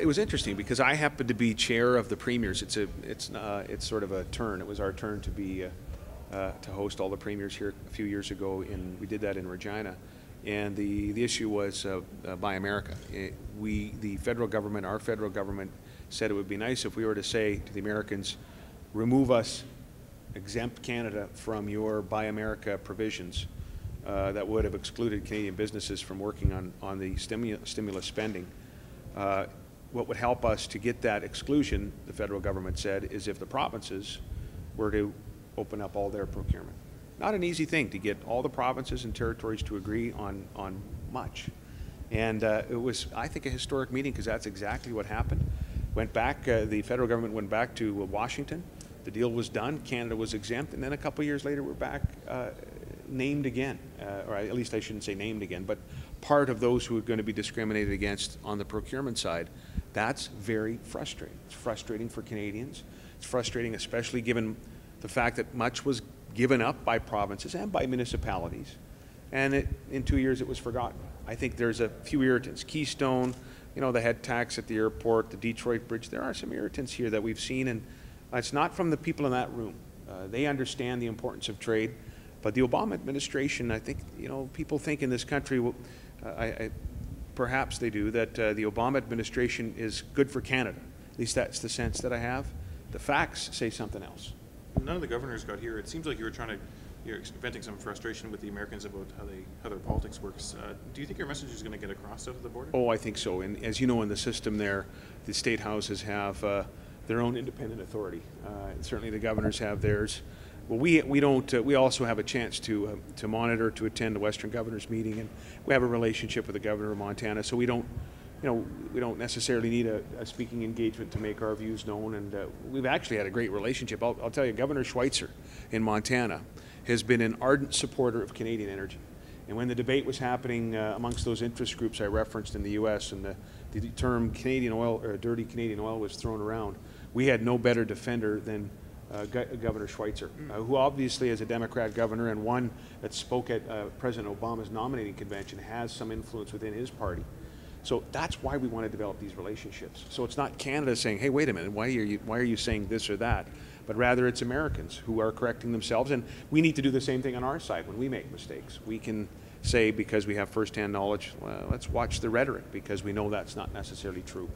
it was interesting because I happened to be chair of the premiers. It's sort of a turn. It was our turn to be to host all the premiers here a few years ago, and we did that in Regina. And the issue was Buy America. The federal government, our federal government, said it would be nice if we were to say to the Americans, remove us, exempt Canada from your Buy America provisions that would have excluded Canadian businesses from working on the stimulus spending. What would help us to get that exclusion, the federal government said, is if the provinces were to open up all their procurement. Not an easy thing to get all the provinces and territories to agree on much. And it was, I think, a historic meeting because that's exactly what happened. Went back, the federal government went back to Washington. The deal was done. Canada was exempt. And then a couple years later, we're back named again. Or at least I shouldn't say named again, but part of those who are going to be discriminated against on the procurement side. That's very frustrating. It's frustrating for Canadians. It's frustrating, especially given the fact that much was given up by provinces and by municipalities. And in 2 years, it was forgotten. I think there's a few irritants. Keystone, you know, the head tax at the airport, the Detroit Bridge. There are some irritants here that we've seen, and it's not from the people in that room. They understand the importance of trade, but the Obama administration, I think, you know, people think in this country, perhaps they do, that the Obama administration is good for Canada. At least that's the sense that I have. The facts say something else. None of the governors got here. It seems like you're venting some frustration with the Americans about how their politics works. Do you think your message is going to get across out of the border? Oh, I think so. And as you know, in the system there, the state houses have their own independent authority. Certainly the governors have theirs. Well, we don't. We also have a chance to monitor, to attend the Western Governors meeting, and we have a relationship with the governor of Montana. So we don't, you know, we don't necessarily need a speaking engagement to make our views known. And we've actually had a great relationship. I'll tell you, Governor Schweitzer in Montana has been an ardent supporter of Canadian energy. And when the debate was happening amongst those interest groups I referenced in the U.S. and the term Canadian oil or dirty Canadian oil was thrown around, we had no better defender than Governor Schweitzer, who obviously is a Democrat governor and one that spoke at President Obama's nominating convention, has some influence within his party. So that's why we want to develop these relationships. So it's not Canada saying, hey, wait a minute, why are you saying this or that? But rather it's Americans who are correcting themselves, and we need to do the same thing on our side when we make mistakes. We can say, because we have firsthand knowledge, well, let's watch the rhetoric, because we know that's not necessarily true.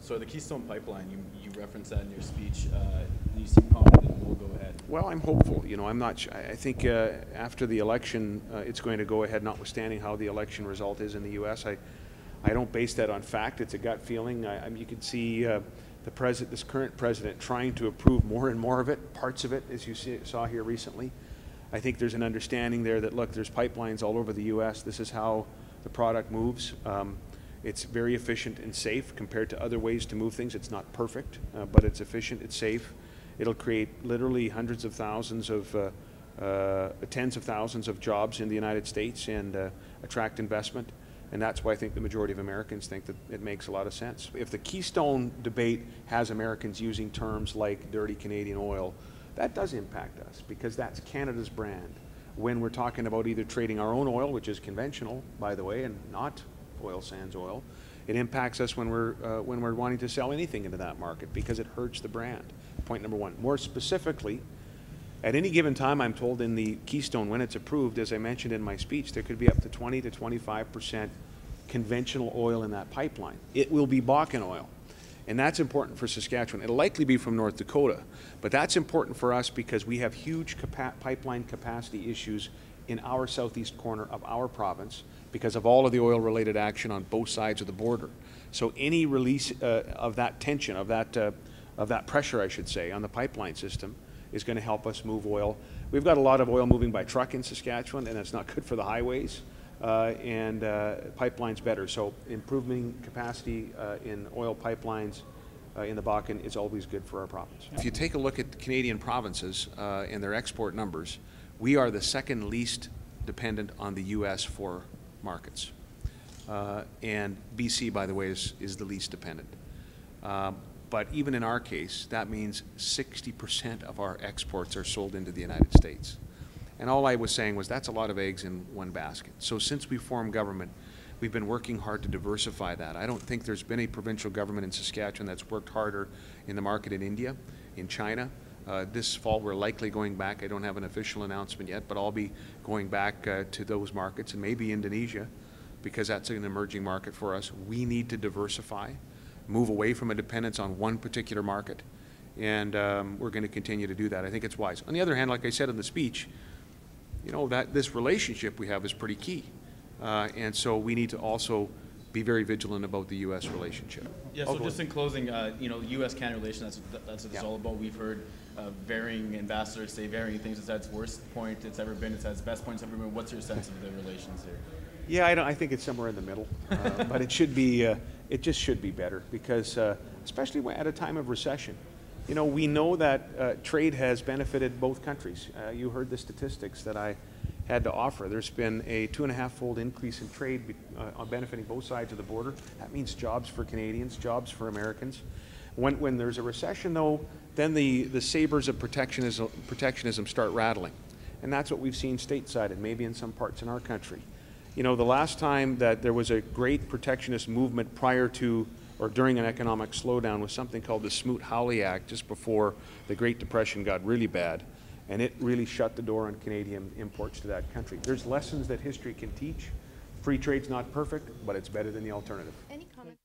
So the Keystone Pipeline, you referenced that in your speech. You seem confident it will go ahead. Well, I'm hopeful. You know, I'm not. I think after the election, it's going to go ahead, notwithstanding how the election result is in the U.S. I don't base that on fact. It's a gut feeling. You can see this current president trying to approve more and more of it, parts of it, as you saw here recently. I think there's an understanding there that, look, there's pipelines all over the U.S. This is how the product moves. It's very efficient and safe compared to other ways to move things. It's not perfect, but it's efficient, it's safe. It'll create literally hundreds of thousands of, tens of thousands of jobs in the United States and attract investment. And that's why I think the majority of Americans think that it makes a lot of sense. If the Keystone debate has Americans using terms like dirty Canadian oil, that does impact us because that's Canada's brand. When we're talking about either trading our own oil, which is conventional, by the way, and not oil sands oil, it impacts us when we're wanting to sell anything into that market because it hurts the brand. Point number one. More specifically, at any given time, I'm told in the Keystone, when it's approved, as I mentioned in my speech, there could be up to 20 to 25% conventional oil in that pipeline. It will be Bakken oil. And that's important for Saskatchewan. It'll likely be from North Dakota, but that's important for us because we have huge pipeline capacity issues in our southeast corner of our province because of all of the oil-related action on both sides of the border. So any release of that tension, of that pressure, I should say, on the pipeline system is going to help us move oil. We've got a lot of oil moving by truck in Saskatchewan, and that's not good for the highways. Pipelines better. So improving capacity in oil pipelines in the Bakken is always good for our province. If you take a look at Canadian provinces and their export numbers, we are the second least dependent on the U.S. for markets. And BC, by the way, is the least dependent. But even in our case, that means 60% of our exports are sold into the United States. And all I was saying was that's a lot of eggs in one basket. So since we formed government, we've been working hard to diversify that. I don't think there's been a provincial government in Saskatchewan that's worked harder in the market in India, in China. This fall we're likely going back. I don't have an official announcement yet, but I'll be going back to those markets, and maybe Indonesia, because that's an emerging market for us. We need to diversify, move away from a dependence on one particular market, and we're going to continue to do that. I think it's wise. On the other hand, like I said in the speech, you know, that this relationship we have is pretty key, and so we need to also be very vigilant about the U.S. relationship. Yeah, so just in closing, you know, U.S.-Canada relations, that's what it's all about. We've heard varying ambassadors say varying things. It's at its worst point it's ever been. It's at its best point it's ever been. What's your sense of the relations here? Yeah, I think it's somewhere in the middle, but it should be, it just should be better, because especially at a time of recession. You know, we know that trade has benefited both countries. You heard the statistics that I had to offer. There's been a 2.5-fold increase in trade benefiting both sides of the border. That means jobs for Canadians, jobs for Americans. When there's a recession, though, then the sabers of protectionism start rattling. And that's what we've seen stateside and maybe in some parts in our country. You know, the last time that there was a great protectionist movement prior to or during an economic slowdown was something called the Smoot-Hawley Act, just before the Great Depression got really bad. And it really shut the door on Canadian imports to that country. There's lessons that history can teach. Free trade's not perfect, but it's better than the alternative. Any comments?